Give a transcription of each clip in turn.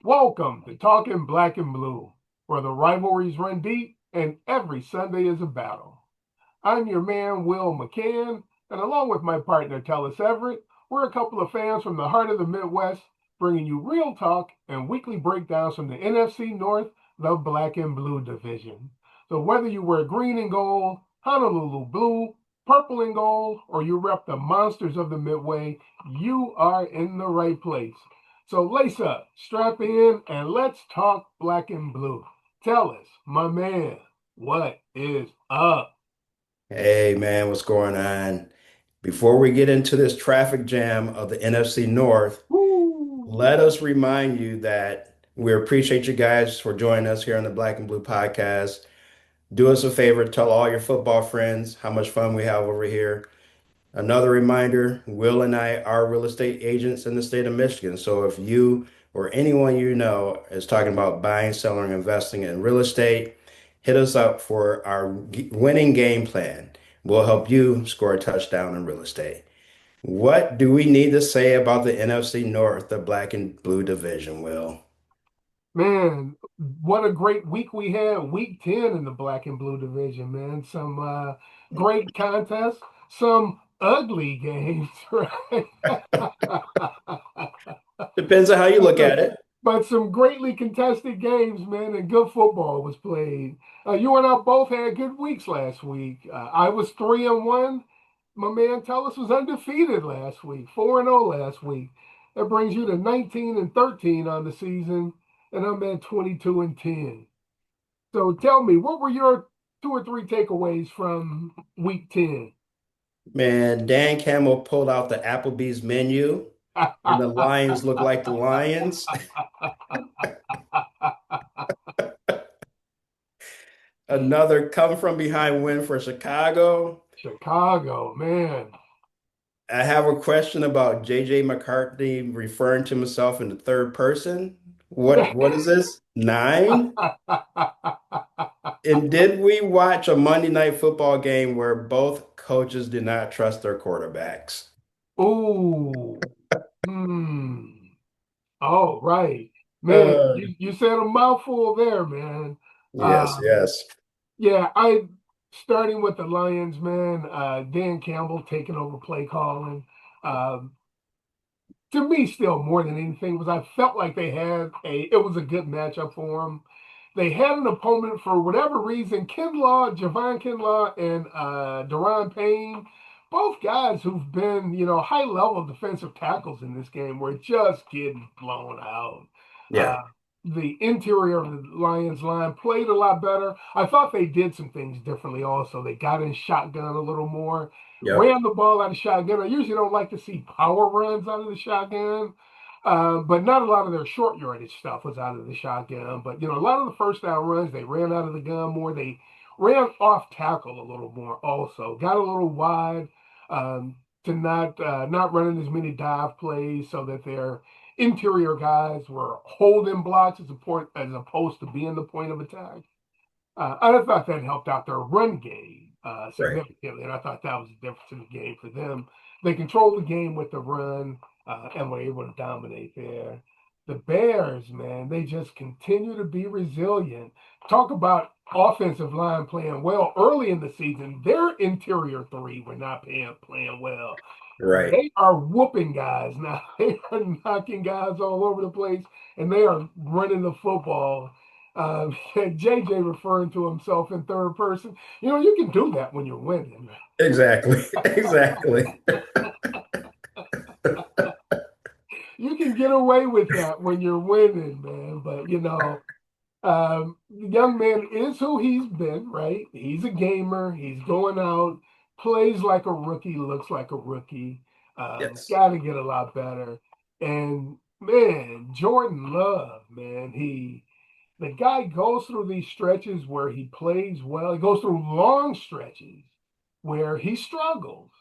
Welcome to Talking Black and Blue, where the rivalries run deep and every Sunday is a battle. I'm your man, Will McCann, and along with my partner, Tellis Everett, we're a couple of fans from the heart of the Midwest, bringing you real talk and weekly breakdowns from the NFC North, the Black and Blue division. So whether you wear green and gold, Honolulu blue, purple and gold, or you rep the monsters of the Midway, you are in the right place. So lace up, strap in, and let's talk black and blue. Tell us, my man, what is up? Hey man, what's going on? Before we get into this traffic jam of the NFC North, Woo! let us remind you that we appreciate you guys for joining us here on the Black and Blue podcast. Do us a favor, tell all your football friends how much fun we have over here. Another reminder, Will and I are real estate agents in the state of Michigan. So if you or anyone you know is talking about buying, selling, investing in real estate, hit us up for our winning game plan. We'll help you score a touchdown in real estate. What do we need to say about the NFC North, the black and blue division, Will? Man, what a great week we had. Week 10 in the black and blue division, man. Some great contests, some ugly games, right? Depends on how you look at it. But some greatly contested games, man, and good football was played. You and I both had good weeks last week. I was 3-1. My man Tellis was undefeated last week, 4-0 last week. That brings you to 19-13 on the season, and I'm at 22-10. So tell me, what were your two or three takeaways from week 10? Man, Dan Campbell pulled out the Applebee's menu, and the Lions look like the Lions. Another come from behind win for Chicago. Chicago, man. I have a question about JJ McCarthy referring to himself in the third person. What is this? Nine? And did we watch a Monday night football game where both coaches did not trust their quarterbacks? Ooh. Hmm. Oh, right. Man, Uh, you said a mouthful there, man. yes, Um, yes. yeah, I starting with the Lions, man, Dan Campbell taking over play calling. Um, to me, still more than anything, was I felt like it was a good matchup for them. They had an opponent for whatever reason, Javon Kinlaw and Deron Payne, both guys who've been, high level defensive tackles in this game were just getting blown out. Yeah. Uh, the interior of the Lions line played a lot better. I thought they did some things differently also. They got in shotgun a little more, Yep. ran the ball out of shotgun. I usually don't like to see power runs out of the shotgun. But not a lot of their short yardage stuff was out of the shotgun. But a lot of the first down runs they ran out of the gun more. They ran off tackle a little more. Also got a little wide to not running as many dive plays, so that their interior guys were holding blocks as opposed to being the point of attack. I thought that helped out their run game Right. significantly, and I thought that was the difference in the game for them. They controlled the game with the run and were able to dominate there. The Bears, man, they just continue to be resilient. Talk about offensive line playing well early in the season. Their interior three were not playing well. Right. They are whooping guys now. They are knocking guys all over the place, and they are running the football. JJ referring to himself in third person. You can do that when you're winning. Exactly. Exactly. You can get away with that when you're winning, man. But the young man is who he's been, right? He's a gamer. He's going out, plays like a rookie, looks like a rookie. Yes. Got to get a lot better. And man, Jordan Love, man, the guy goes through these stretches where he plays well. He goes through long stretches where he struggles,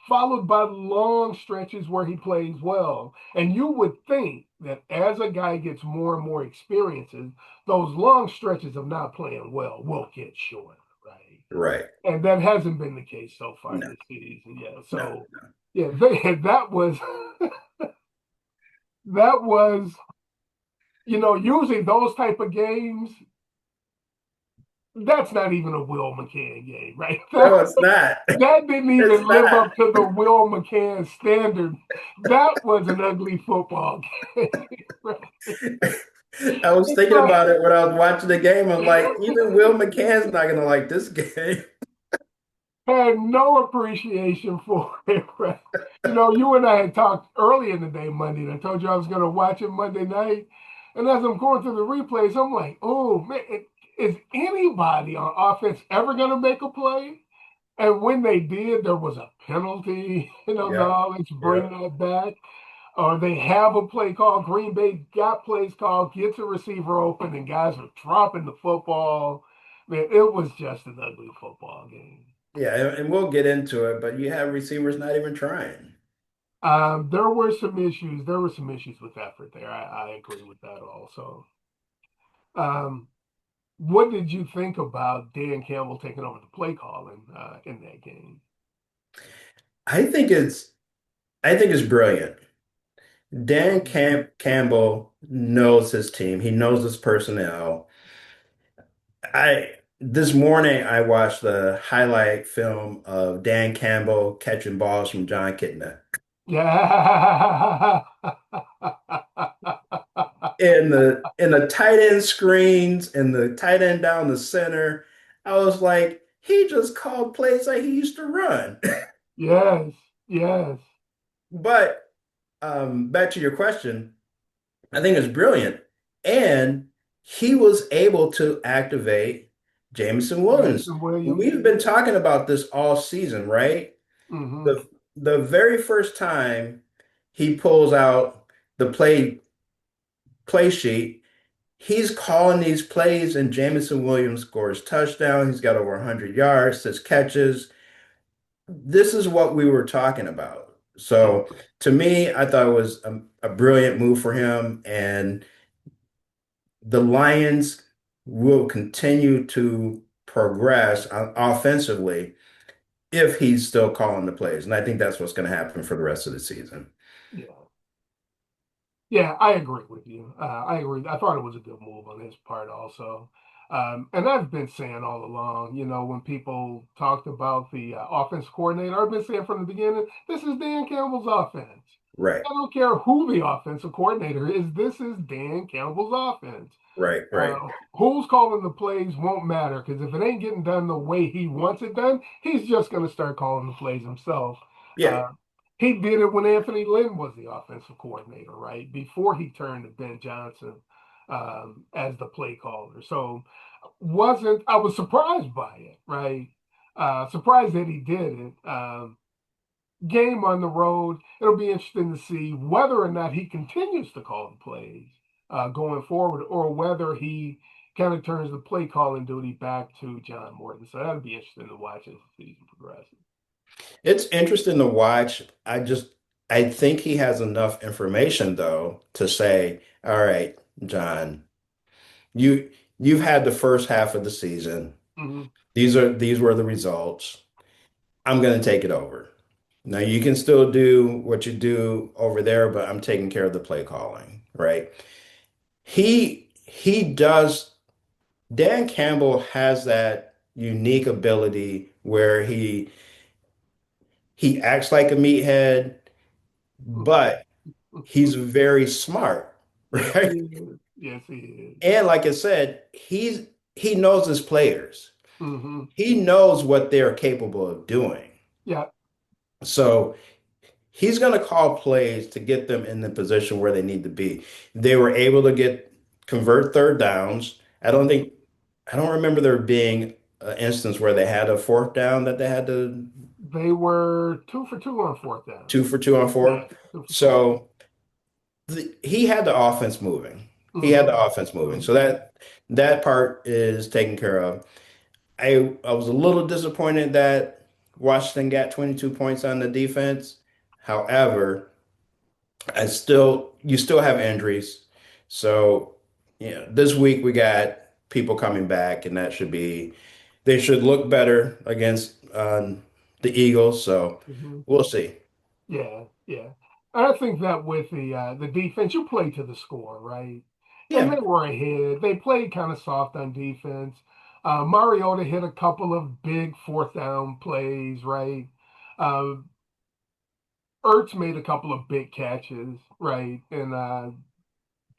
followed by long stretches where he plays well. And you would think that as a guy gets more and more experiences, those long stretches of not playing well will get shorter, right? Right. And that hasn't been the case so far No, this season. Yeah. no. So yeah, that was that was Usually those type of games, that's not even a Will McCann game, right? No, it's not. That didn't It's even live not. up to the Will McCann standard. That was an ugly football game. Right? I was It's thinking like, about it when I was watching the game. I'm like, even Will McCann's not gonna like this game. had no appreciation for it. Right? You and I had talked early in the day Monday, and I told you I was going to watch it Monday night. And as I'm going through the replays, I'm like, oh, man, is anybody on offense ever going to make a play? And when they did, there was a penalty. Yep. No, let's bring Yep. that back. Or they have a play call. Green Bay got plays called, gets a receiver open, and guys are dropping the football. Man, it was just an ugly football game. Yeah, and we'll get into it, but you have receivers not even trying. There were some issues. There were some issues with effort there. I agree with that also. Um, what did you think about Dan Campbell taking over the play calling in that game? I think it's I think it's brilliant. Dan Campbell knows his team. He knows his personnel. I This morning I watched the highlight film of Dan Campbell catching balls from John Kitna. Yeah. In the tight end screens and the tight end down the center, I was like, he just called plays like he used to run. Yes. Yes. But back to your question, I think it's brilliant. And he was able to activate Jameson Williams. Jameson Williams. We've been talking about this all season, right? Hmm. The very first time he pulls out the play sheet, he's calling these plays, and Jameson Williams scores touchdown. He's got over 100 yards, 6 catches. This is what we were talking about. Yeah. So to me, I thought it was a brilliant move for him, and the Lions will continue to progress offensively if he's still calling the plays. And I think that's what's going to happen for the rest of the season. Yeah. Yeah, I agree with you. I agree. I thought it was a good move on his part also. And I've been saying all along, when people talked about the offense coordinator, I've been saying from the beginning, this is Dan Campbell's offense. Right, I don't care who the offensive coordinator is. This is Dan Campbell's offense. right, right. Who's calling the plays won't matter because if it ain't getting done the way he wants it done, he's just going to start calling the plays himself. Yeah. Uh, he did it when Anthony Lynn was the offensive coordinator, right? Before he turned to Ben Johnson as the play caller. So wasn't I was surprised by it, right? Surprised that he did it. Game on the road. It'll be interesting to see whether or not he continues to call the plays going forward, or whether he kind of turns the play calling duty back to John Morton. So that'll be interesting to watch as the season progresses. It's interesting to watch. I think he has enough information though to say, all right, John, you you've had the first half of the season. Hmm. These were the results. I'm going to take it over. Now you can still do what you do over there, but I'm taking care of the play calling, right? He does. Dan Campbell has that unique ability where he acts like a meathead, but he's very smart, Yes, he right? is. Yes, he is. And like I said, he knows his players. Hmm. He knows what they're capable of doing. Yeah. So he's going to call plays to get them in the position where they need to be. They were able to convert third downs. Hmm. I don't remember there being an instance where they had a fourth down that they had to They were 2 for 2 on fourth down. 2 for 2 on fourth. Yeah, 2 for 2 on. So he had the offense moving. He had Hmm. the offense moving. So Hmm. that part is taken care of. I was a little disappointed that Washington got 22 points on the defense. However, you still have injuries. So, this week we got people coming back, and they should look better against the Eagles. So Hmm. we'll see. Yeah, yeah. I think that with the defense, you play to the score, right? and Yeah. they were ahead. They played kind of soft on defense. Mariota hit a couple of big fourth down plays, right? Uh, Ertz made a couple of big catches, right? And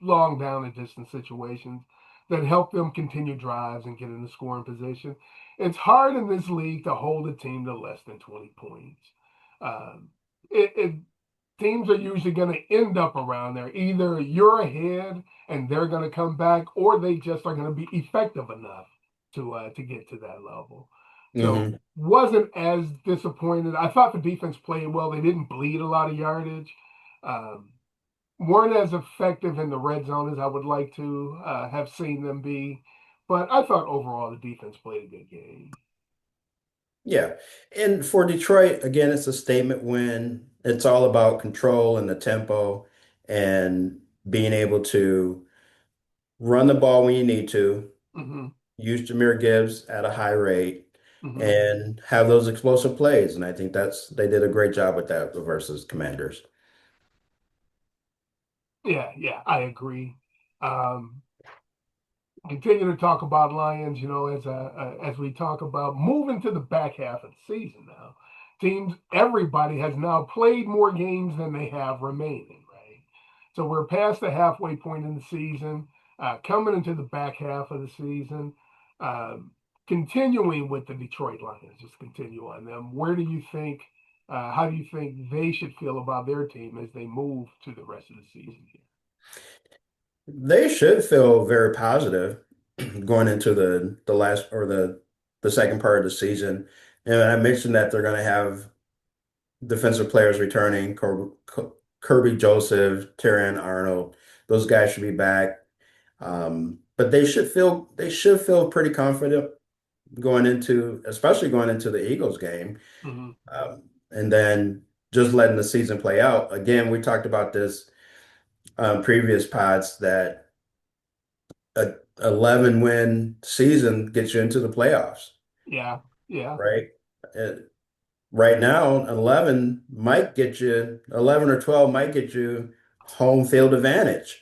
long down and distance situations that help them continue drives and get in the scoring position. It's hard in this league to hold a team to less than 20 points. Um, it Teams are usually going to end up around there. Either you're ahead and they're going to come back, or they just are going to be effective enough to get to that level. So Hmm. wasn't as disappointed. I thought the defense played well. They didn't bleed a lot of yardage. Um, weren't as effective in the red zone as I would like to have seen them be. But I thought overall the defense played a good game. Yeah. And for Detroit, again, it's a statement win. It's all about control and the tempo and being able to run the ball when you need to, Hmm. use Jahmyr Gibbs at a high rate, Hmm. and have those explosive plays. And I think they did a great job with that versus Commanders. Yeah, yeah, I agree. Um, Continue to talk about Lions, as we talk about moving to the back half of the season now. Everybody has now played more games than they have remaining, right? So we're past the halfway point in the season, coming into the back half of the season, um, continuing with the Detroit Lions. Just continue on them. How do you think they should feel about their team as they move to the rest of the season here? They should feel very positive going into the last or the second part of the season. And I mentioned that they're going to have defensive players returning, Kirby Joseph, Terrion Arnold. Those guys should be back. But they should feel pretty confident especially going into the Eagles game. Hmm. And then just letting the season play out. Again, we talked about this previous pods that a 11 win season gets you into the playoffs, Yeah, yeah. right? Right now, 11 or 12 might get you home field advantage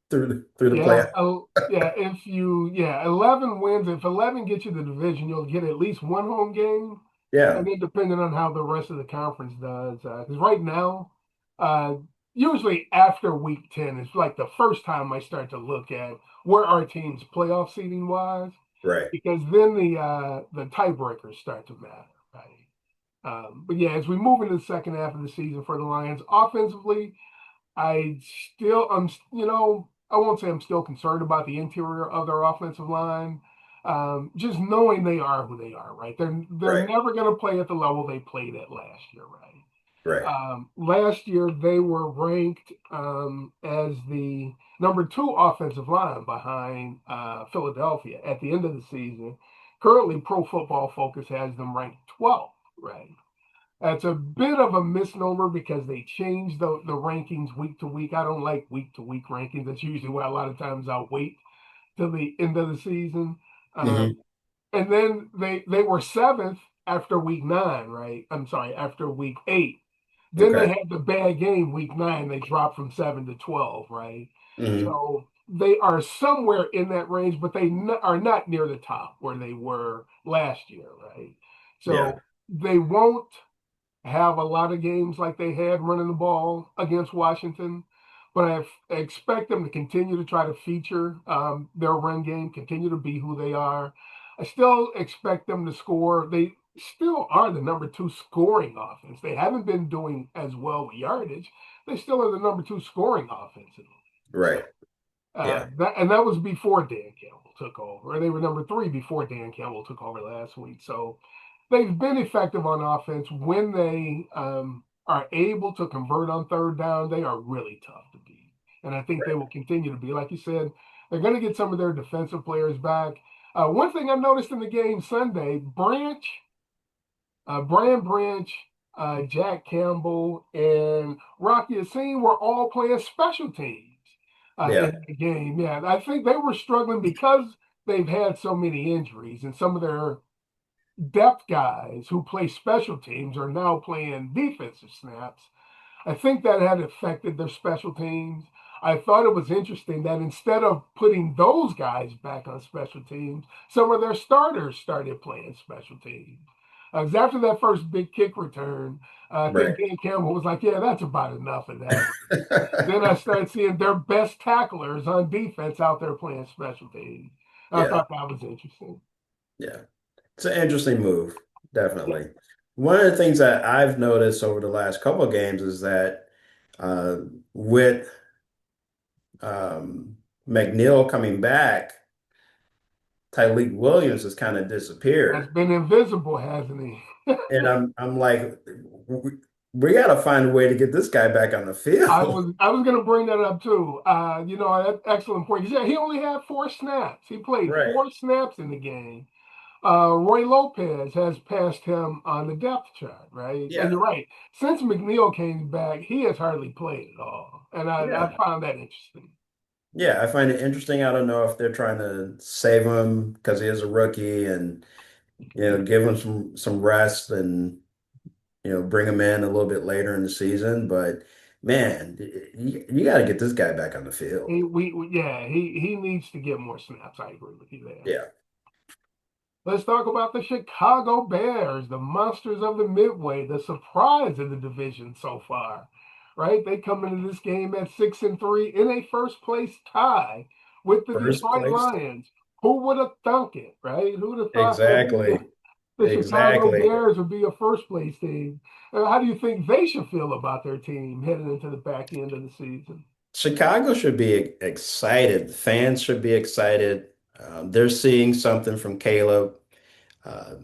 through the Yeah, playoff. yeah, 11 wins. If 11 gets you the division, you'll get at least one home game. And Yeah, then depending on how the rest of the conference does, because right now, uh, usually after week 10 is like the first time I start to look at where our teams playoff seeding wise, right. because then the tiebreakers start to matter, right? But yeah, as we move into the second half of the season for the Lions, offensively, I still, I won't say I'm still concerned about the interior of their offensive line. Just knowing they are who they are, right? They're Right, never going to play at the level they played at last year, right? right. Last year they were ranked as the number two offensive line behind Philadelphia at the end of the season. Currently, Pro Football Focus has them ranked 12th, right? It's a bit of a misnomer because they change the rankings week to week. I don't like week to week rankings. That's usually why a lot of times I'll wait till the end of the season. Hmm. And then they were seventh after week nine, right? I'm sorry, after week eight. Then they Okay. had the bad game week nine. They dropped from 7 to 12, right? Hmm. So they are somewhere in that range, but are not near the top where they were last year, right? Yeah, So they won't have a lot of games like they had running the ball against Washington, but I expect them to continue to try to feature their run game, continue to be who they are. I still expect them to score. They still are the number two scoring offense. They haven't been doing as well with yardage. They still are the number two scoring offense in the league. So right. Yeah, that was before Dan Campbell took over. Or they were number three before Dan Campbell took over last week. So they've been effective on offense when they are able to convert on third down. They are really tough to beat, and I think they right. will continue to be. Like you said, they're going to get some of their defensive players back. One thing I noticed in the game Sunday, Brian Branch, Jack Campbell, and Rocky Yassin were all playing special teams Yeah, in the game. Yeah, I think they were struggling because they've had so many injuries, and some of their depth guys who play special teams are now playing defensive snaps. I think that had affected their special teams. I thought it was interesting that instead of putting those guys back on special teams, some of their starters started playing special teams. 'Cause after that first big kick return, I think Right. Dan Campbell was like, "Yeah, that's about enough of that." Then I started seeing their best tacklers on defense out there playing special teams. I Yeah. thought that was interesting. Yeah. It's an interesting move, definitely. One of the things that I've noticed over the last couple of games is that uh, with McNeil coming back, Tyleik Williams has kind of Has disappeared. been invisible, hasn't he? And I'm like, we got to find a way to get this guy back on the field. I was going to bring that up too. Excellent point. Yeah, he only had 4 snaps. He played Right. 4 snaps in the game. Roy Lopez has passed him on the depth chart, right? And Yeah. you're right. Since McNeil came back, he has hardly played at all, and I Yeah. found that interesting. Yeah. I find it interesting. I don't know if they're trying to save him because he is a rookie and, give him some rest and, bring him in a little bit later in the season. But man, you got to get this guy back on the field. Yeah, he needs to get more snaps. I agree with you there. Yeah. Let's talk about the Chicago Bears, the monsters of the Midway, the surprise of the division so far. Right? They come into this game at 6-3 in a first place tie with the First Detroit place. Lions. Who would have thunk it, right? Who would have thought that Exactly. the Chicago Exactly. Bears would be a first place team? How do you think they should feel about their team heading into the back end of the season? Chicago should be excited. The fans should be excited. They're seeing something from Caleb.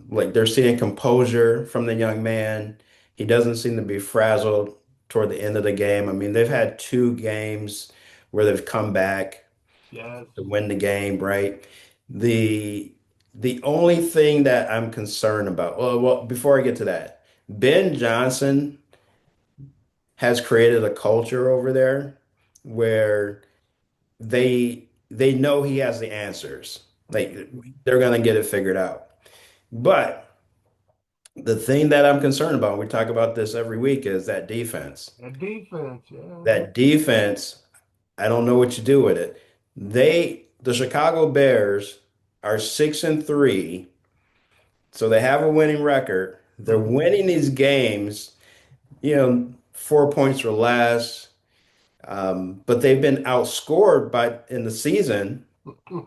Like they're seeing composure from the young man. He doesn't seem to be frazzled toward the end of the game. I mean, they've had 2 games where they've come back Yes. to win the game, right? The the only thing that I'm concerned about, well, before I get to that, Ben Johnson has created a culture over there where they know he has the answers. Like they're gonna get it figured out. But the thing that I'm concerned about, we talk about this every week, is that defense. That defense, yeah. That defense, I don't know what you do with it. The Chicago Bears are 6-3, so they have a winning record. They're Mhm. winning these games, 4 points or less. But they've been outscored by in the season,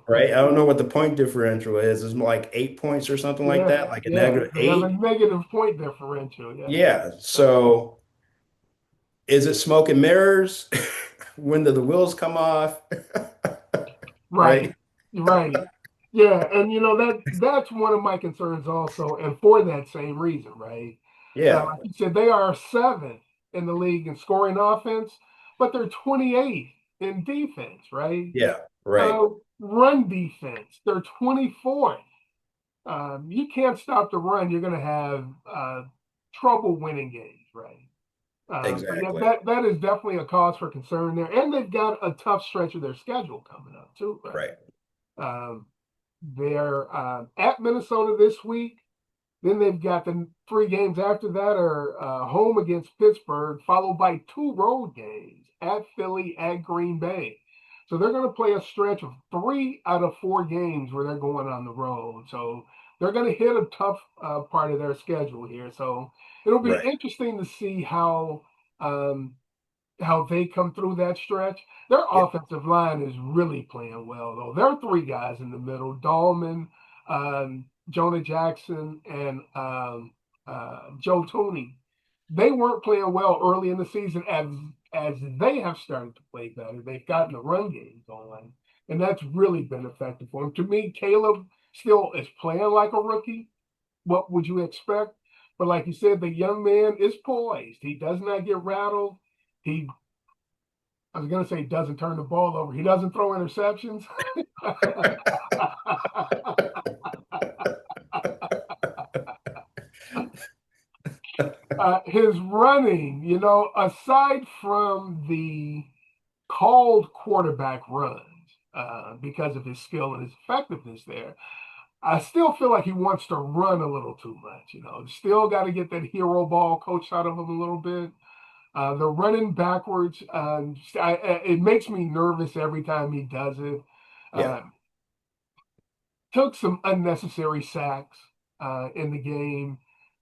right? I don't know what the point differential is. It's like 8 points or something like that, Yeah, like a yeah. negative They have a eight. negative point differential. Yeah. Yeah. So is it smoke and mirrors? When do the wheels come off? Right. Right? Right. Yeah. And that's one of my concerns also, and for that same reason, right? Yeah. Like you said, they are seventh in the league in scoring offense, but they're 28th in defense, right? Yeah. Right. Run defense, they're 24th. You can't stop the run, you're going to have trouble winning games, right? So yeah, Exactly. that is definitely a cause for concern there, and they've got a tough stretch of their schedule coming up too, right? Right. Um, they're at Minnesota this week. Then they've got the 3 games after that are home against Pittsburgh, followed by 2 road games at Philly, at Green Bay. So they're going to play a stretch of 3 out of 4 games where they're going on the road. So they're going to hit a tough part of their schedule here. So it'll be Right. interesting to see um, how they come through that stretch. Their Yeah. offensive line is really playing well, though. There are 3 guys in the middle: Dahlman, Jonah Jackson, and Joe Tooney. They weren't playing well early in the season as they have started to play better. They've gotten the run game going, and that's really been effective for them. To me, Caleb still is playing like a rookie. What would you expect? But like you said, the young man is poised. He does not get rattled. He, I was going to say, doesn't turn the ball over. He doesn't throw interceptions. His running, aside from the called quarterback runs, because of his skill and his effectiveness there, I still feel like he wants to run a little too much. Still got to get that hero ball coached out of him a little bit. The running backwards, it makes me nervous every time he does it. Yeah. Uh, Took some unnecessary sacks in the game.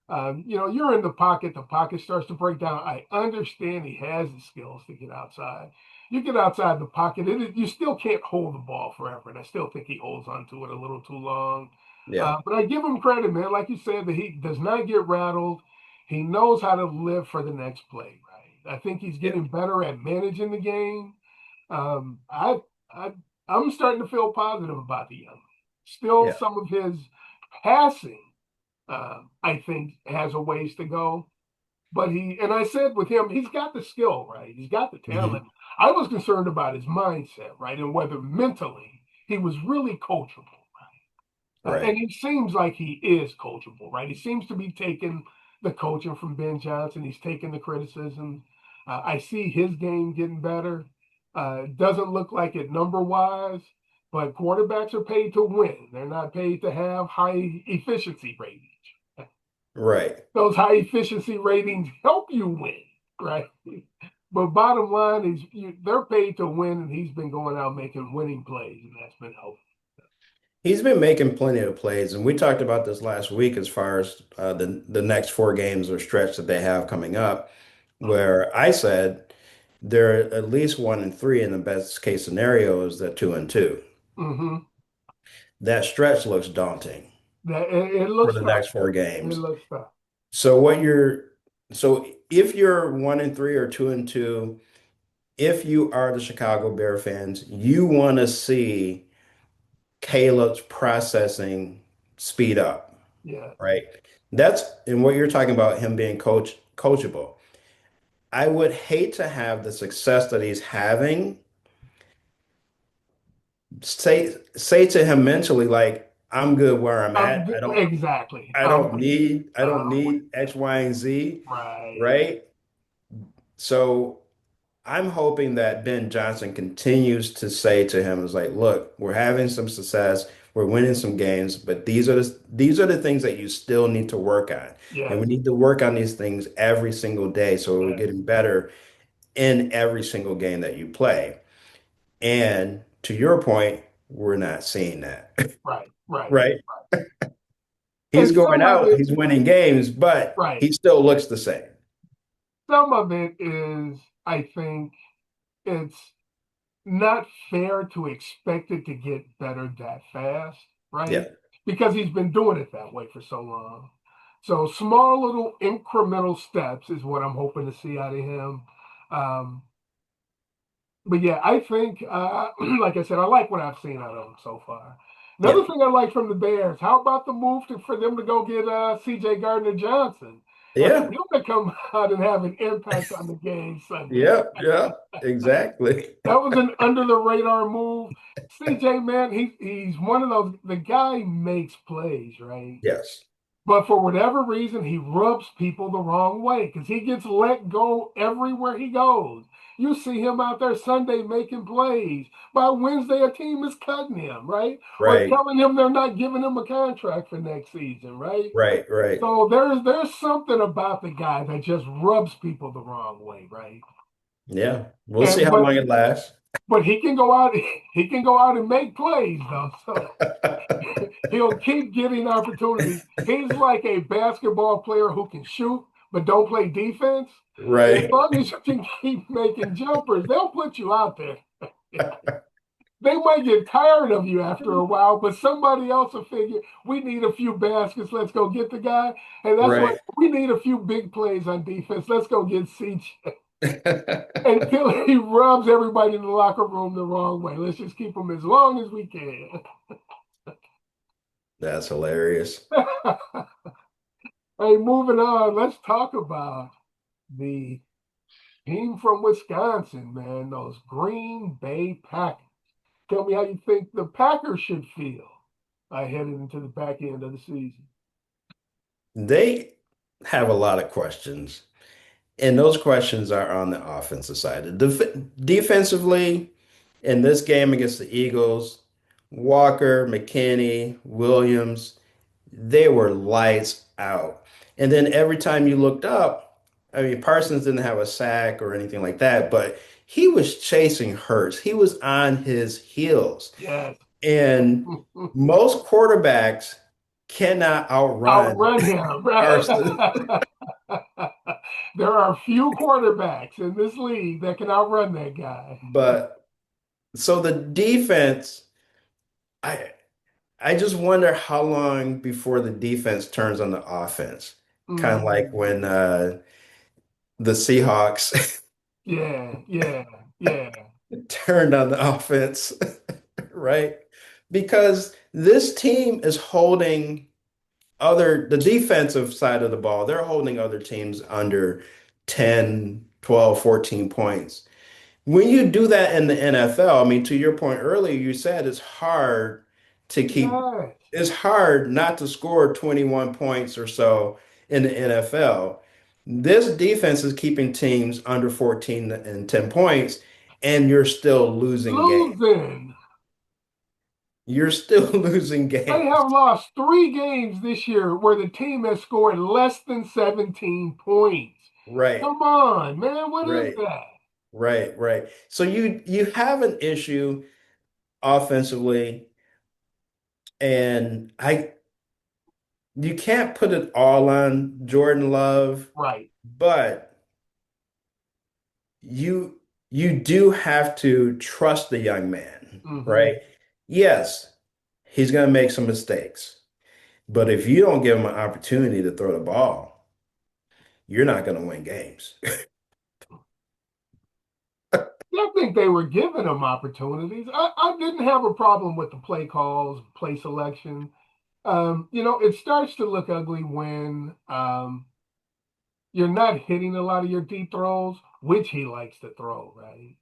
You're in the pocket starts to break down. I understand he has the skills to get outside. You get outside the pocket, you still can't hold the ball forever. And I still think he holds onto it a little too long. Yeah. But I give him credit, man. Like you said, that he does not get rattled. He knows how to live for the next play, right? I think he's Yeah. getting better at managing the game. Um, I, I, I'm starting to feel positive about the young. Still, Yeah. some of his passing, I think, has a ways to go. But and I said with him, he's got the skill, right? He's got the talent. Mhm. I was concerned about his mindset, right? And whether mentally he was really coachable. And Right. he seems like he is coachable, right? He seems to be taking the coaching from Ben Johnson. He's taking the criticism. I see his game getting better. Doesn't look like it number wise, but quarterbacks are paid to win. They're not paid to have high efficiency ratings. Right. Those high efficiency ratings help you win, right? But bottom line is they're paid to win, and he's been going out making winning plays, and that's been helpful. He's been making plenty of plays, and we talked about this last week as far as the next four games or stretch that they have coming up, where I said they're at least 1-3 in the best case scenario is that 2-2. Mm-hmm. That stretch looks daunting It for looks the tough. next four It games. looks tough. So so if you're 1-3 or 2-2, if you are the Chicago Bear fans, you want to see Caleb's processing speed up, Yeah. right? That's and what you're talking about him being coachable. I would hate to have the success that he's having say to him mentally like I'm good where I'm at. Exactly. I don't need X, Y, and Z, Right. right? So I'm hoping that Ben Johnson continues to say to him is like, look, we're having some success, we're winning some games, but these are the things that you still need to work on. And we Yes. need to work on these things every single day so we're Yes. getting better in every single game that you play. And to your point, we're not seeing that. Right. Right. Right? He's And going some of out, it, he's winning games, but right. he still looks the same. Some of it is, I think, it's not fair to expect it to get better that fast, right? Yeah. Because he's been doing it that way for so long. So small little incremental steps is what I'm hoping to see out of him. Um, but yeah, I think, like I said, I like what I've seen out of them so far. Yeah. Another thing I like from the Bears, how about the move for them to go get CJ Gardner-Johnson and for Yeah. him to come out and have an impact on the game Sunday? Yeah. Yeah. Exactly. That was an under the radar move. CJ, man, he's one of those. The guy makes plays, right? Yes. But for whatever reason, he rubs people the wrong way because he gets let go everywhere he goes. You see him out there Sunday making plays. By Wednesday, a team is cutting him, right? Or Right. telling him they're not giving him a contract for next season, right? Right. Right. So there's something about the guy that just rubs people the wrong way, right? Yeah. We'll see And how long it lasts. but he can go out he can go out and make plays though. So he'll keep getting opportunities. He's like a basketball player who can shoot but don't play defense. As Right. long as you can keep making jumpers, they'll put you out there. They might get tired of you after a while, but somebody else will figure we need a few baskets. Let's go get the guy. And that's what Right. we need a few big plays on defense. Let's go get CJ until he rubs everybody in the locker room the wrong way. Let's just keep him as long as we can. That's hilarious. Hey, moving on, let's talk about the team from Wisconsin, man, those Green Bay Packers. Tell me how you think the Packers should feel headed into the back end of the season. They have a lot of questions, and those questions are on the offensive side. Defensively, in this game against the Eagles, Walker, McKinney, Williams, they were lights out. And then every time you looked up, I mean, Parsons didn't have a sack or anything like that, but he was chasing Hurts. He was on his heels. Yes. And most quarterbacks cannot outrun Outrun him, right? Parsons. There are few quarterbacks in this league that can outrun that guy. But so the defense, I I just wonder how long before the defense turns on the offense. Kind of like Mm, when the Seahawks yeah, yeah, yeah. turned on the offense, right? Because this team is holding the defensive side of the ball, they're holding other teams under 10, 12, 14 points. When you do that in the NFL, I mean, to your point earlier, you said Yes. it's hard not to score 21 points or so in the NFL. This defense is keeping teams under 14 and 10 points, and you're still losing games. Losing. You're still losing They games. have lost 3 games this year where the team has scored less than 17 points. Right, Come on, man. What is right, that? right. So you have an issue offensively, and I you can't put it all on Jordan Love, Right. but you you do have to trust the young man, Hmm. right? Yes, he's going to make some mistakes, but if you don't give him an opportunity to throw the ball, you're not going to win games. I think they were giving him opportunities. I didn't have a problem with the play calls, play selection. It starts to look ugly when you're not hitting a lot of your deep throws, which he likes to throw, right?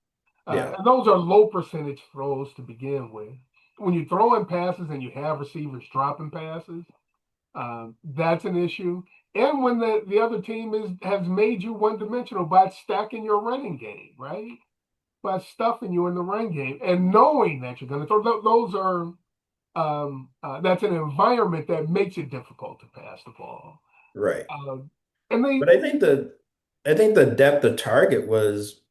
Yeah, And those are low percentage throws to begin with. When you throw in passes and you have receivers dropping passes, that's an issue. And when the other team has made you one dimensional by stacking your running game, right? By stuffing you in the run game and knowing that you're going to throw. Those are that's an environment that makes it difficult to pass the ball. right. Um, and they, But I think the depth of target was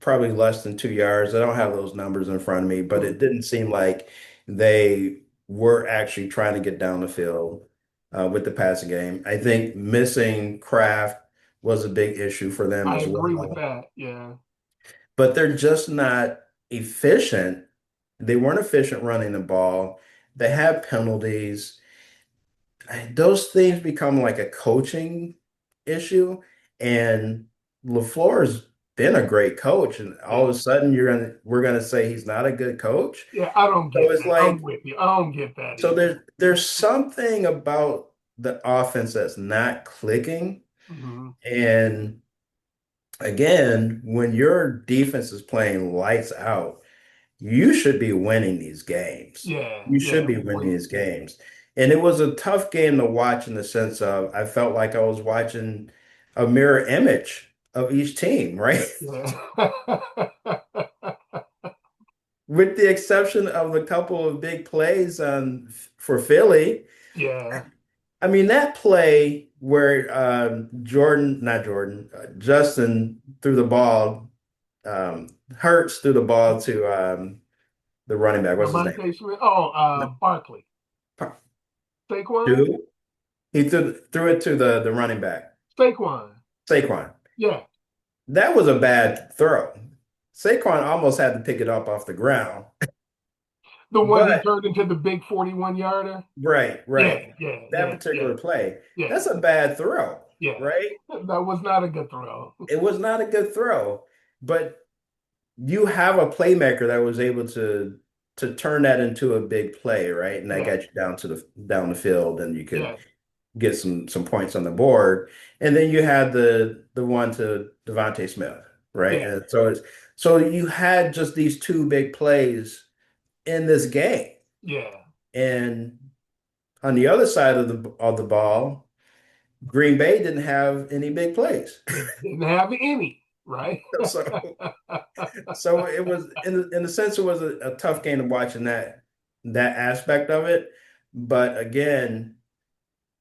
probably less than 2 yards. I don't have those numbers in front of me, but it didn't seem like they were actually trying to get down the field with the passing game. I think missing Kraft was a big issue for them I as agree with well, that. Yeah, but they're just not efficient. They weren't efficient running the ball. They had penalties. Those things become like a coaching issue, and LaFleur's been a great coach, and all of yeah, a sudden we're gonna say he's not a good coach. yeah. I don't So get it's that. I'm like with you. I don't get that so either. there's something about the offense that's not clicking. Hmm. And again, when your defense is playing lights out, you should be winning these games. Yeah, You should yeah. be winning these games. And it was a tough game to watch in the sense of I felt like I was watching a mirror image of each team, right? Yeah. With the exception of a couple of big plays for Philly. Yeah. I mean, that play where not Jordan, Justin threw the ball, Hurts threw the ball to the running back. What's his name? Devontae Smith. Oh, No, Barkley. Saquon? Who? He threw it to the running back, Saquon. Saquon. Yeah. That was a bad throw. Saquon almost had to pick it up off the ground. The one he But turned into the big 41 yarder. right. Yeah, yeah, That yeah, yeah, particular play, yeah, that's a bad throw, yeah. right? That was not a good throw. It was not a good throw, but you have a playmaker that was able to turn that into a big play, right? And that Yeah, got you down the field, and you could yeah, get some points on the board. And then you had the one to Devontae Smith, right? yeah, And so you had just these two big plays in this game. yeah. And on the other side of the ball, Green Bay didn't have any big plays. Didn't have any, right? So so it was in the sense it was a tough game to watch in that aspect of it. But again,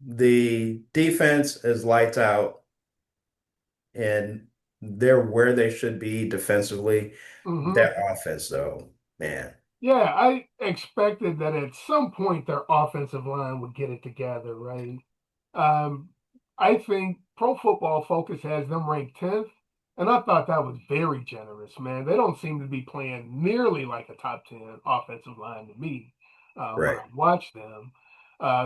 the defense is lights out. and they're where they should be defensively. Hmm. That offense, though, man, Yeah, I expected that at some point their offensive line would get it together, right? Um, I think Pro Football Focus has them ranked 10th, and I thought that was very generous, man. They don't seem to be playing nearly like a top 10 offensive line to me when right, I watch them.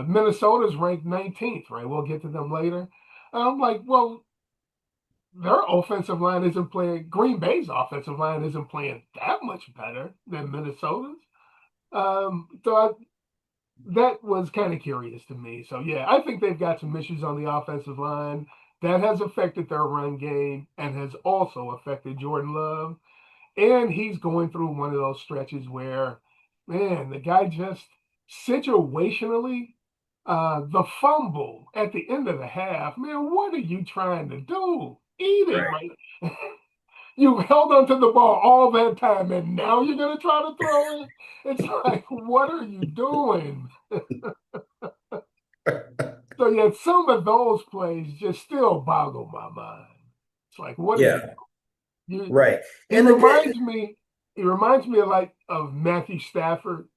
Minnesota's ranked 19th, right? We'll get to them later. I'm like, well, their offensive line isn't playing, Green Bay's offensive line isn't playing that much better than Minnesota's. That was kind of curious to me. So yeah, I think they've got some issues on the offensive line that has affected their run game and has also affected Jordan Love. And he's going through one of those stretches where, man, the guy just situationally, the fumble at the end of the half, man, what are you trying to do? Eat it, right. right? You held onto the ball all that time, and now you're going to try to throw it? It's like, what are you doing? So, yeah, some of those plays just still boggle my mind. It's like, what are you Yeah, doing? right. He And the good, reminds me, of like of Matthew Stafford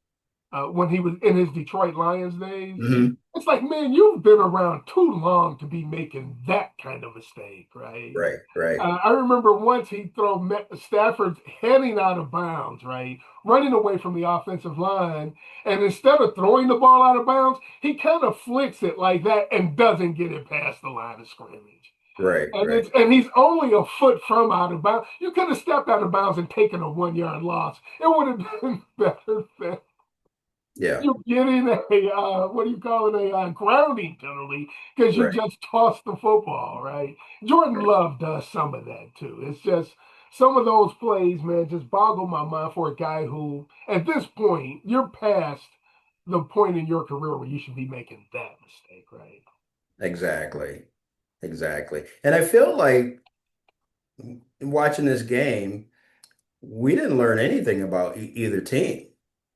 when he was in his Detroit Lions days. mhm, It's like, man, you've been around too long to be making that kind of mistake, right? right, right, I remember once he throw Stafford's heading out of bounds, right, running away from the offensive line, and instead of throwing the ball out of bounds, he kind of flicks it like that and doesn't get it past the line of scrimmage. right, And right. he's only a foot from out of bounds. You could have stepped out of bounds and taken a 1 yard loss. It would have been better than Yeah, you getting a what do you call it, a grounding penalty because you right, just tossed the football, right? Jordan right. Love does some of that too. It's just some of those plays, man, just boggle my mind for a guy who, at this point, you're past the point in your career where you should be making that mistake, right? Exactly, exactly. And I feel like watching this game, we didn't learn anything about either team,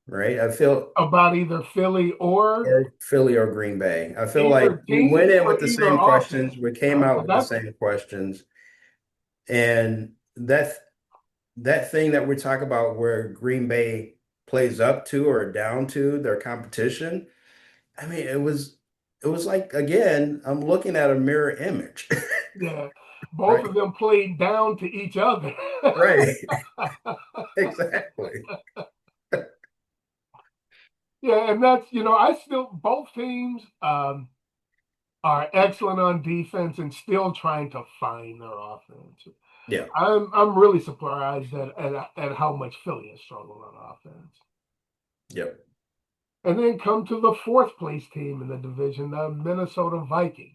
right? I feel About either Philly or or Philly or Green Bay. I feel like either we went team in with or the either same offense. questions, we came out with the That's same questions, and that thing that we talk about where Green Bay plays up to or down to their competition. I mean, it was like again, I'm looking at a mirror image, yeah. Both right? of them played down to each other. Right. Exactly. Yeah, and that's, I still, both teams are excellent on defense and still trying to find their offense. Yeah. I'm really surprised at how much Philly has struggled on offense. Yep. And then come to the fourth place team in the division, the Minnesota Vikings.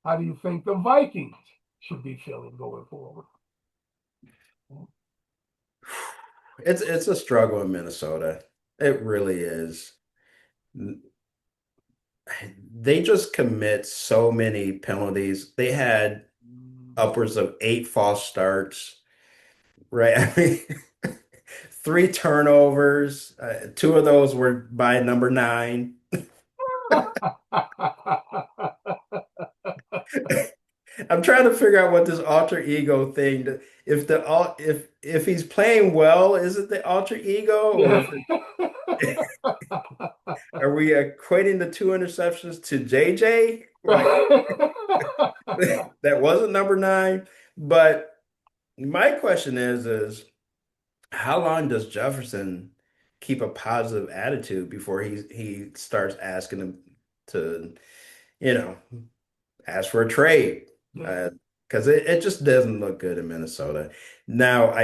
How do you think the Vikings should be feeling going forward? It's a struggle in Minnesota. It really is. They just commit so many penalties. They had upwards of 8 false starts, right? I mean, 3 turnovers. Two of those were by number 9. I'm trying to figure out what this alter ego thing. If he's playing well, is it the alter ego, or Yeah. if are we equating the 2 interceptions to JJ? Like that wasn't number 9. But my question is how long does Jefferson keep a positive attitude before he starts asking him to, you know, ask for a trade? Yeah. Because it just doesn't look good in Minnesota. Now,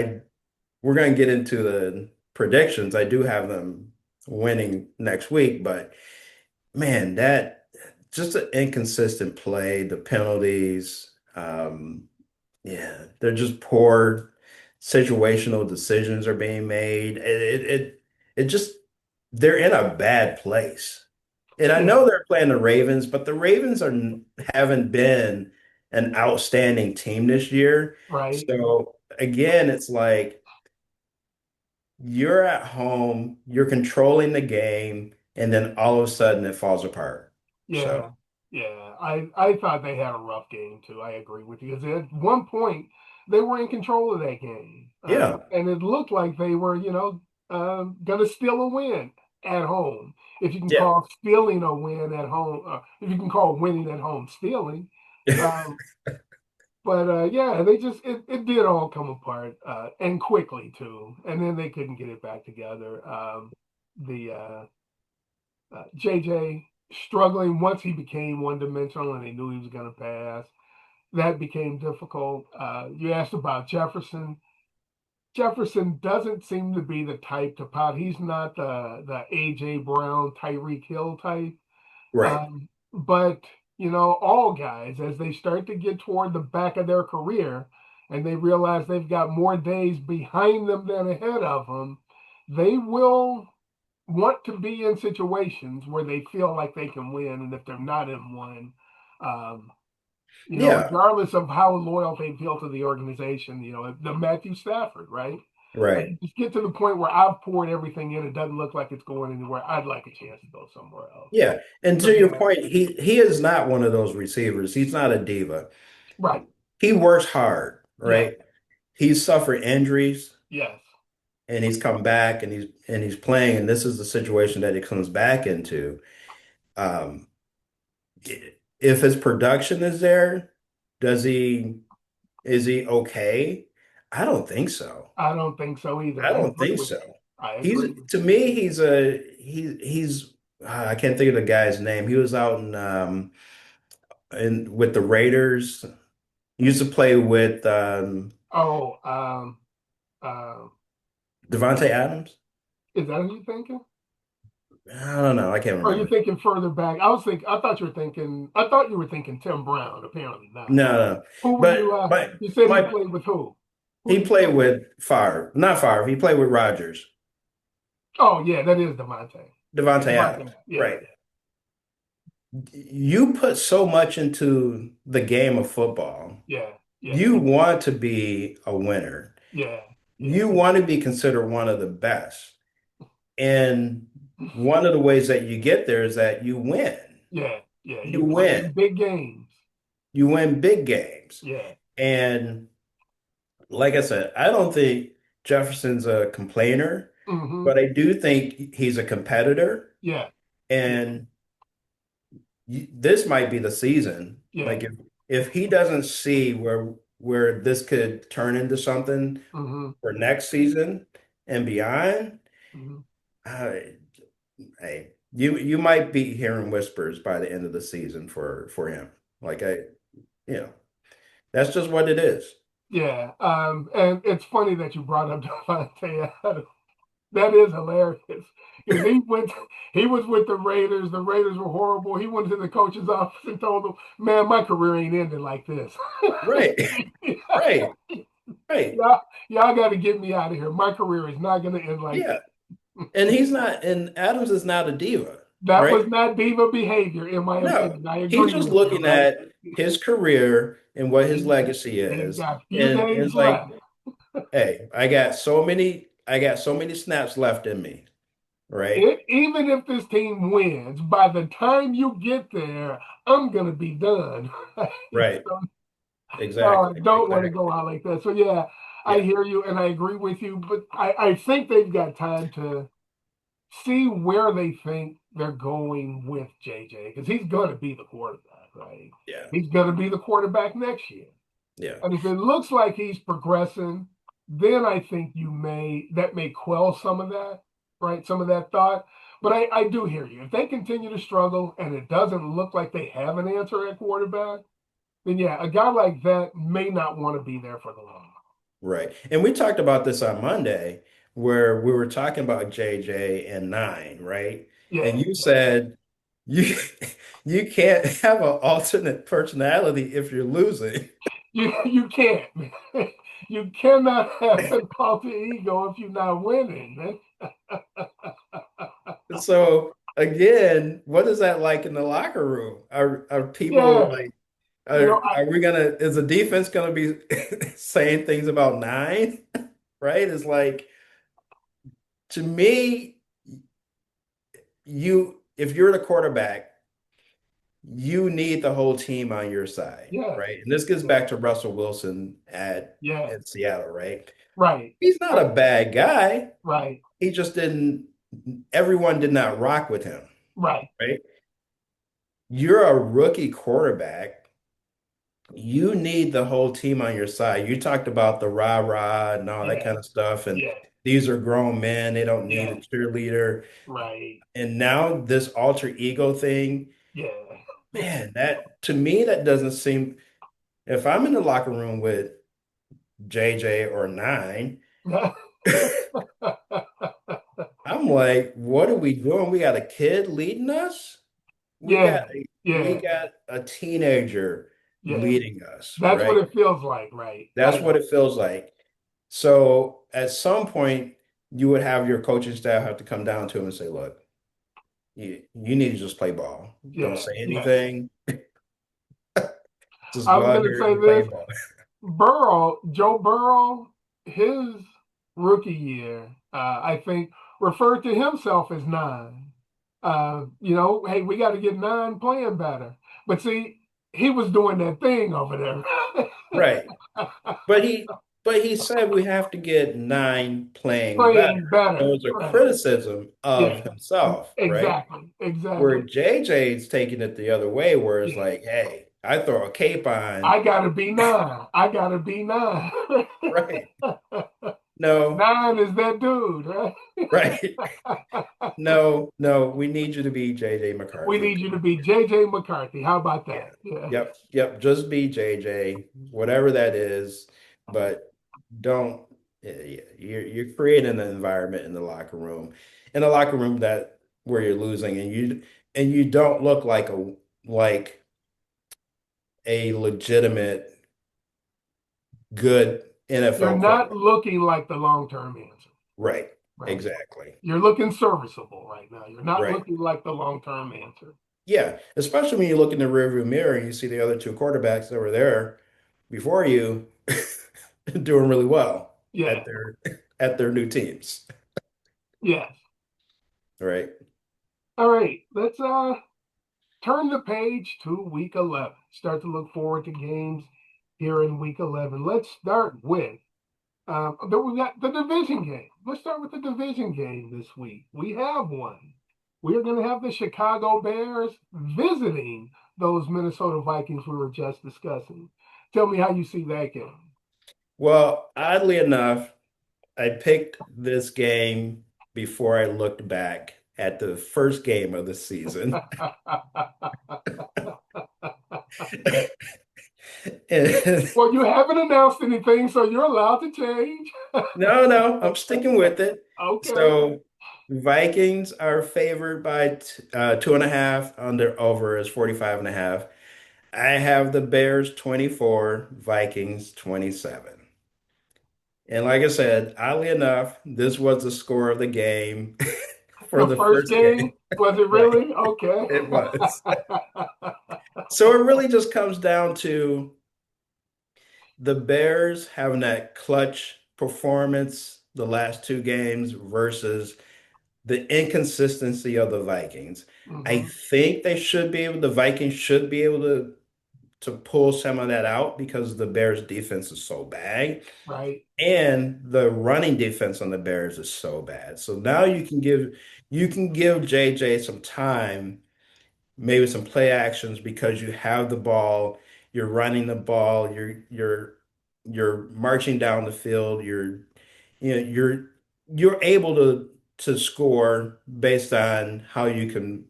we're going to get into the predictions. I do have them winning next week, but man, that just an inconsistent play, the penalties, yeah, they're just poor situational decisions are being made. It just they're in a bad place. And I know Yeah. they're playing the Ravens, but the Ravens haven't been an outstanding team this year. Right. So again, it's like you're at home, you're controlling the game, and then all of a sudden it falls apart. So Yeah. Yeah, I thought they had a rough game too. I agree with you because at one point they were in control of that game, Yeah, and it looked like they were, going to steal a win at home. If you can yeah, call stealing a win at home, if you can call winning at home stealing, um, but yeah, it did all come apart and quickly too, and then they couldn't get it back together. The JJ struggling once he became one dimensional and they knew he was going to pass. That became difficult. You asked about Jefferson. Jefferson doesn't seem to be the type to pout. He's not the AJ Brown, Tyreek Hill type. right. But all guys, as they start to get toward the back of their career and they realize they've got more days behind them than ahead of them, they will want to be in situations where they feel like they can win, and if they're not in one, um, Yeah, regardless of how loyal they feel to the organization, the Matthew Stafford, right? Like right. just get to the point where I've poured everything in, it doesn't look like it's going anywhere. I'd like a chance to go somewhere else. Yeah. And So to your yeah, point, he is not one of those receivers. He's not a diva. right, He works hard, yeah, right? He's suffered injuries yes, and he's come back and he's playing, and this is the situation that he comes back into. Um, if his production is there, does he is he okay? I don't think so. I don't think so either. I I don't agree think with so. you. I He's agree with to you. me, he's I can't think of the guy's name. He was out in with the Raiders. He used to play with Oh, Devontae Adams. is that who you're thinking? I don't know. I can't Or are you remember. thinking further back? I thought you were thinking Tim Brown. Apparently not. No, no. Who were you? But my You said he my played with who? Who he did he played play with? with Favre, not Favre. He played with Rodgers, Oh yeah, that is Devontae. Devontae Adams. Devontae. Yeah, Right. You put so much into the game of football. yeah, yeah, You want to be a winner. yeah, yeah, You want to be considered one of the best. And one of the ways that you get there is that you win. yeah, yeah. You You play win. in big games. You win big games. Yeah. And like I said, I don't think Jefferson's a complainer, Mm-hmm. but I do think he's a competitor. Yeah. Yeah. And this might be the season. Yeah. Like if he doesn't see where this could turn into something Mm-hmm. for next season and beyond, Mm-hmm. uh, hey, you might be hearing whispers by the end of the season for him. Like you know, that's just what it is. Yeah. And it's funny that you brought up Devontae Adams. That is hilarious because he was with the Raiders. The Raiders were horrible. He went to the coach's office and told them, "Man, my career ain't ending like this. Right, right, right. y'all got to get me out of here. My career is not going to end like Yeah. this." And he's not, and Adams is not a diva, That right? was not diva behavior, in my No, opinion. I he's agree just with you, looking right? at his career and what his He, legacy he's is. got a few And days it's like, left. hey, I got so many snaps left in me, right? Even if this team wins, by the time you get there, I'm going to be done. Right. So no, I Exactly. don't want to go Exactly. out like that. So yeah, I Yeah. hear you and I agree with you, but I think they've got time to see where they think they're going with JJ because he's going to be the quarterback, right? Yeah. He's going to be the quarterback next year. Yeah. And if it looks like he's progressing, then I think that may quell some of that, right? Some of that thought. But I do hear you. If they continue to struggle and it doesn't look like they have an answer at quarterback, then yeah, a guy like that may not want to be there for the long haul. Right. And we talked about this on Monday where we were talking about JJ and nine, right? And Yeah, you said you you can't have an alternate personality if you're losing. you can't. You cannot have an alter ego if you're not winning, man. So again, what is that like in the locker room? Are people Yeah, like you know, are we gonna is the defense gonna be saying things about nine? Right? It's like to me, you if you're the quarterback, you need the whole team on your side, Yes. right? And this gets Yes. back to Russell Wilson Yes. at Seattle, right? Right. He's not a bad guy. Right. He just didn't, everyone did not rock with him, Right. right? You're a rookie quarterback. You need the whole team on your side. You talked about the rah-rah and all that Yeah. kind of stuff. And Yeah. these are grown men. They don't need a Yeah. cheerleader. Right. And now this alter ego thing, Yeah. man, that to me, that doesn't seem, if I'm in the locker room with JJ or Nine, I'm like, what are we doing? We got a kid leading us? Yeah. We Yeah. got a teenager Yeah. leading us, That's what right? it feels like, right? That's what it feels like. So at some point, you would have your coaching staff have to come down to him and say, look, you need to just play ball. Don't Yeah. say Yeah. anything. Just I go was out going to there say and play this. ball. Joe Burrow, his rookie year, I think, referred to himself as nine. Hey, we got to get nine playing better. But see, he was doing that thing over there. Right. But he said we have to get Nine playing better. Playing So better. it's a Right. criticism Yeah. of himself, right? Exactly. Where Exactly. JJ's taking it the other way, where it's Yeah. like, hey, I throw a cape on, I got to be nine. I got to be nine. right? No, Nine is that dude, right? right. No, no, we need you to be JJ We McCarthy. need you to be JJ McCarthy. How about Yeah. that? Yeah. Yep. Just be JJ, whatever that is, but don't. Yeah, you're creating an environment in the locker room that where you're losing, and you don't look like a legitimate good You're NFL not player. looking like the long term answer, Right. right? Exactly. You're looking serviceable right now. You're not Right. looking like the long term answer. Yeah, especially when you look in the rearview mirror and you see the other two quarterbacks that were there before you doing really well Yeah. at their new teams, Yes. right? All right. Let's turn the page to week 11. Start to look forward to games here in week 11. Let's start with we got the division game. Let's start with the division game this week. We have one. We are going to have the Chicago Bears visiting those Minnesota Vikings we were just discussing. Tell me how you see that game. Well, oddly enough, I picked this game before I looked back at the first game of the season. And Well, you haven't announced anything, so you're allowed to change. no, I'm sticking with it. Okay. So Vikings are favored by 2.5. Under over is 45 and a half. I have the Bears 24, Vikings 27. And like I said, oddly enough, this was the score of the game for The the first first game. game, was it Right. really? Okay. It was. So it really just comes down to the Bears having that clutch performance the last two games versus the inconsistency of the Vikings. I Hmm. think the Vikings should be able to pull some of that out because the Bears defense is so bad Right. and the running defense on the Bears is so bad. So now you can give JJ some time, maybe some play actions because you have the ball, you're running the ball, you're marching down the field, you're able to score based on how you can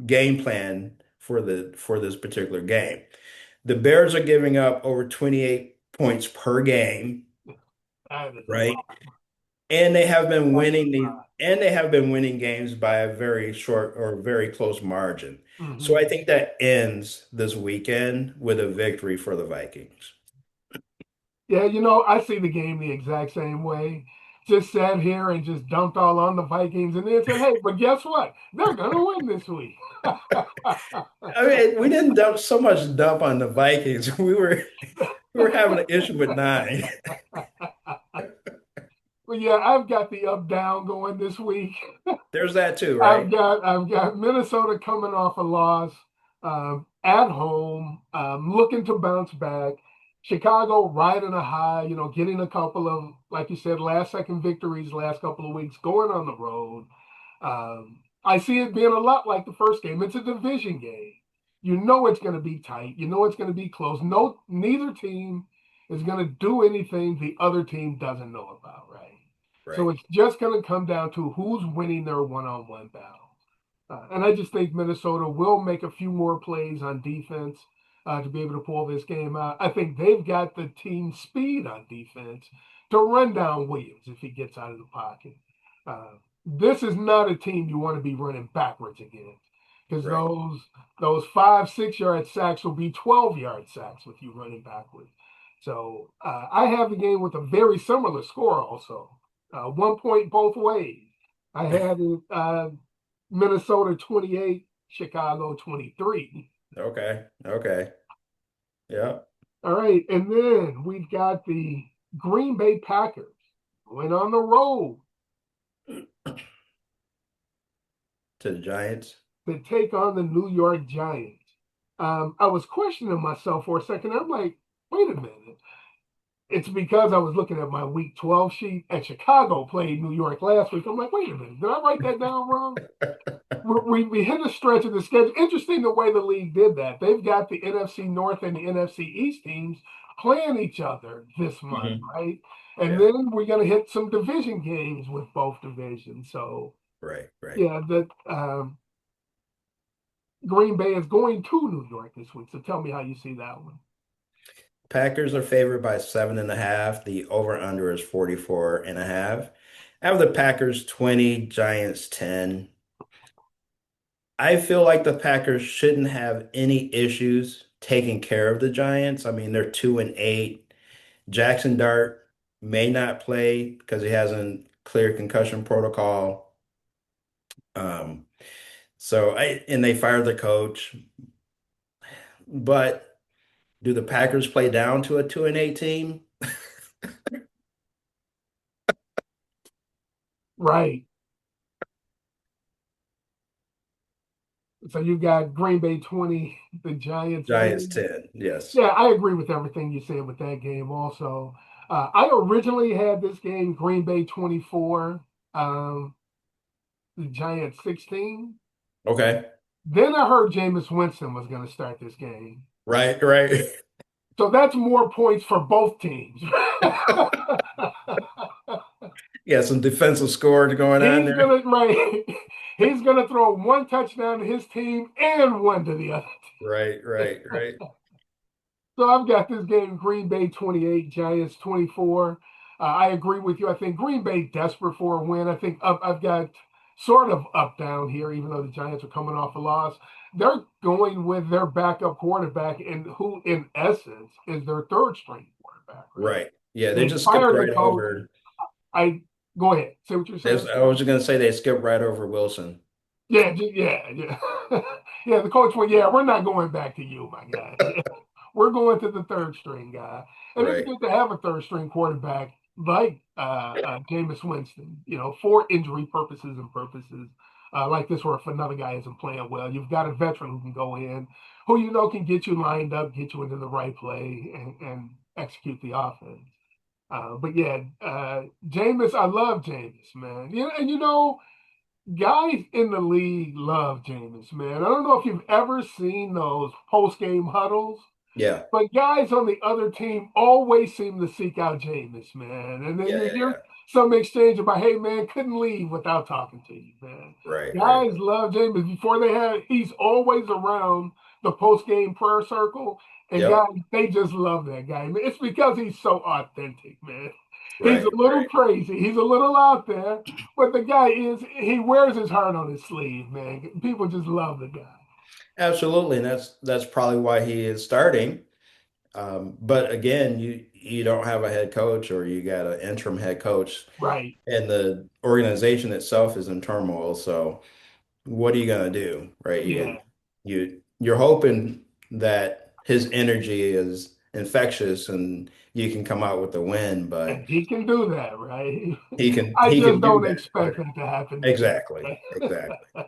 game plan for this particular game. The Bears are giving up over 28 points per game, That is a right? lot. And they have been That's a winning lot. games by a very short or very close margin. So Hmm. I think that ends this weekend with a victory for the Vikings. Yeah, I see the game the exact same way. Just sat here and just dumped all on the Vikings and then said, hey, but guess what? They're going to win this week. I mean, we didn't dump on the Vikings. We were having an issue with Nine. But yeah, I've got the up down going this week. There's that too, right? I've got Minnesota coming off a loss. at home, looking to bounce back. Chicago riding a high, getting a couple of, like you said, last second victories last couple of weeks, going on the road. I see it being a lot like the first game. It's a division game. You know it's going to be tight. You know it's going to be close. No, neither team is going to do anything the other team doesn't know about, right? So Right. it's just going to come down to who's winning their one-on-one battle. And I just think Minnesota will make a few more plays on defense to be able to pull this game out. I think they've got the team speed on defense to run down Williams if he gets out of the pocket. Uh, this is not a team you want to be running backwards against because Right. those 5, 6 yard sacks will be 12-yard sacks with you running backwards. So I have the game with a very similar score also, 1 point both ways. I had it Minnesota 28, Chicago 23. Okay. Okay. Yeah. All right. And then we've got the Green Bay Packers going on the road To the Giants. to take on the New York Giants. I was questioning myself for a second. I'm like, wait a minute. It's because I was looking at my week 12 sheet and Chicago played New York last week. I'm like, wait a minute. Did I write that down wrong? We hit a stretch of the schedule. Interesting the way the league did that. They've got the NFC North and the NFC East teams playing each other this month, Hmm. right? And Yeah. then we're going to hit some division games with both divisions. So, Right. Right. yeah, that Green Bay is going to New York this week. So tell me how you see that one. Packers are favored by 7.5. The over-under is 44.5. I have the Packers 20, Giants 10. I feel like the Packers shouldn't have any issues taking care of the Giants. I mean, they're 2-8. Jackson Dart may not play because he hasn't cleared concussion protocol. Um, and they fired the coach. But do the Packers play down to a 2-8 team? Right. So you got Green Bay 20, the Giants Giants 10. 10, yes. Yeah, I agree with everything you said with that game also. I originally had this game Green Bay 24, um, the Giants 16. Okay. Then I heard Jameis Winston was going to start this game. Right, right. So that's more points for both teams. Yeah, some defensive score going on He's there. gonna right. He's gonna throw one touchdown to his team and one to the other. Right, right, right. So I've got this game Green Bay 28, Giants 24. I agree with you. I think Green Bay desperate for a win. I think I've got sort of up down here, even though the Giants are coming off a loss. They're going with their backup quarterback, and who, in essence, is their third string quarterback, right? Right. Yeah, they They just skipped fired the right coach. over. I Go ahead. Say what you're saying. I was just gonna say they skipped right over Wilson. Yeah, yeah. Yeah, the coach went, yeah, we're not going back to you, my guy. Yeah, we're going to the third string guy. And it's Right. good to have a third string quarterback like Jameis Winston, for injury purposes and purposes like this, where if another guy isn't playing well, you've got a veteran who can go in, who can get you lined up, get you into the right play, and execute the offense. But yeah, Jameis, I love Jameis, man. And guys in the league love Jameis, man. I don't know if you've ever seen those post-game huddles, Yeah. but guys on the other team always seem to seek out Jameis, man. And then Yeah, you yeah, hear yeah. some exchange about, hey, man, couldn't leave without talking to you, man. Right, right. Guys love Jameis. He's always around the post-game prayer circle. And Yep. guys, they just love that guy. It's because he's so authentic, man. He's a Right, little right. crazy. He's a little out there, but the guy he wears his heart on his sleeve, man. People just love the guy. Absolutely. And that's probably why he is starting. But again, you don't have a head coach or you got an interim head coach Right. and the organization itself is in turmoil. So what are you gonna do? Right? Yeah. You're hoping that his energy is infectious and you can come out with a win, but And he can do that, right? he can I he just can do don't that. But expect that to happen this exactly, week. exactly,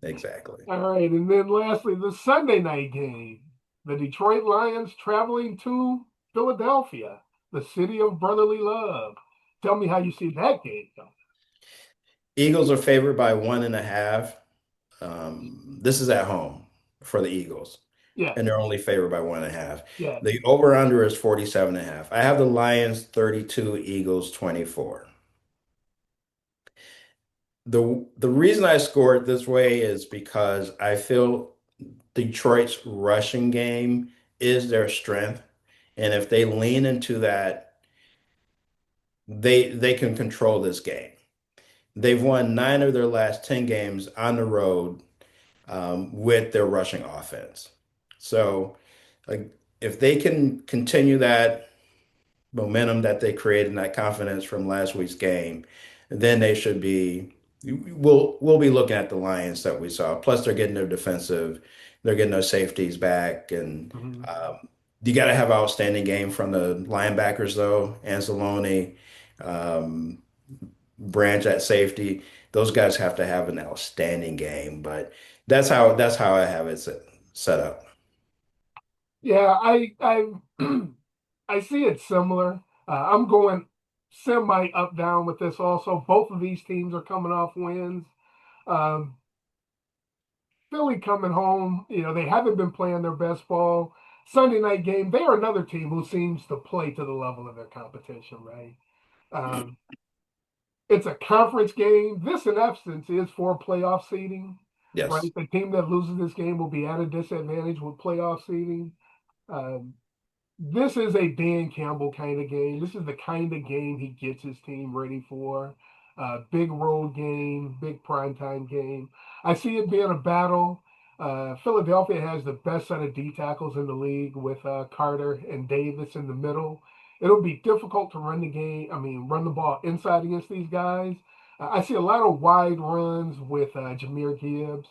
Exactly. All right, and then lastly, the Sunday night game. The Detroit Lions traveling to Philadelphia, the city of brotherly love. Tell me how you see that game going. Eagles are favored by 1.5. This is at home for the Eagles, Yes, and they're only favored by 1.5. yes. The over-under is 47.5. I have the Lions 32, Eagles 24. The reason I scored this way is because I feel Detroit's rushing game is their strength. And if they lean into that, they can control this game. They've won 9 of their last 10 games on the road with their rushing offense. So, like, if they can continue that momentum that they created and that confidence from last week's game, then they should be. We'll be looking at the Lions that we saw. Plus, they're getting their safeties back, and Mhm. you got to have outstanding game from the linebackers though. Anzalone, um, Branch at safety. Those guys have to have an outstanding game, but that's how I have it set up. Yeah, I I see it similar. I'm going semi up down with this also. Both of these teams are coming off wins. Um, Philly coming home, they haven't been playing their best ball. Sunday night game, they are another team who seems to play to the level of their competition, right? Um, it's a conference game. This, in essence, is for playoff seeding, Yes. right? The team that loses this game will be at a disadvantage with playoff seeding. Um, this is a Dan Campbell kind of game. This is the kind of game he gets his team ready for. Big road game, big primetime game. I see it being a battle. Philadelphia has the best set of D tackles in the league with Carter and Davis in the middle. It'll be difficult to run the game. I mean, run the ball inside against these guys. I see a lot of wide runs with Jameer Gibbs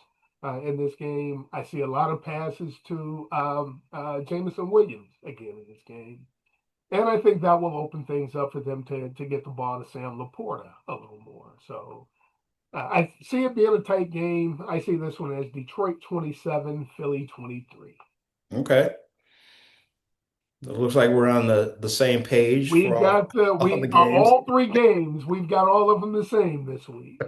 in this game. I see a lot of passes to Jameson Williams again in this game. And I think that will open things up for them to get the ball to Sam Laporta a little more. So I see it being a tight game. I see this one as Detroit 27, Philly 23. Okay. It looks like we're on the same page We for all got the all the we games. all three games. We've got all of them the same this week.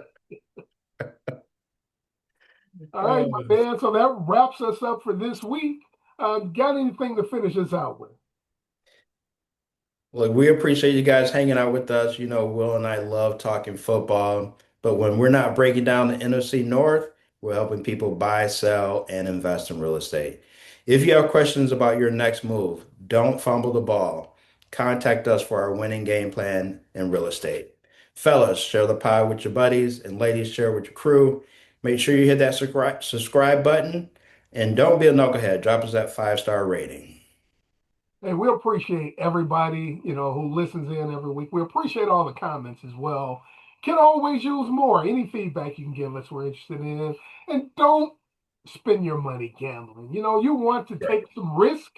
All right, my Uh, man. So that wraps us up for this week. Got anything to finish us out with? Look, we appreciate you guys hanging out with us. You know, Will and I love talking football, but when we're not breaking down the NFC North, we're helping people buy, sell, and invest in real estate. If you have questions about your next move, don't fumble the ball. Contact us for our winning game plan in real estate. Fellas, share the pod with your buddies, and ladies, share with your crew. Make sure you hit that subscribe button, and don't be a knucklehead. Drop us that 5-star rating. And we appreciate everybody, who listens in every week. We appreciate all the comments as well. Can always use more. Any feedback you can give us, we're interested in. And don't spend your money gambling. You want to Right. take some risk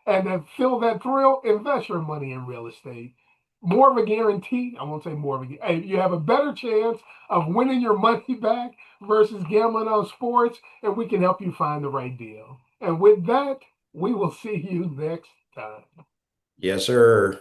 and then feel that thrill, invest your money in real estate. More of a guarantee. I won't say more of a hey, you have a better chance of winning your money back versus gambling on sports, and we can help you find the right deal. And with that, we will see you next time. Yes, sir.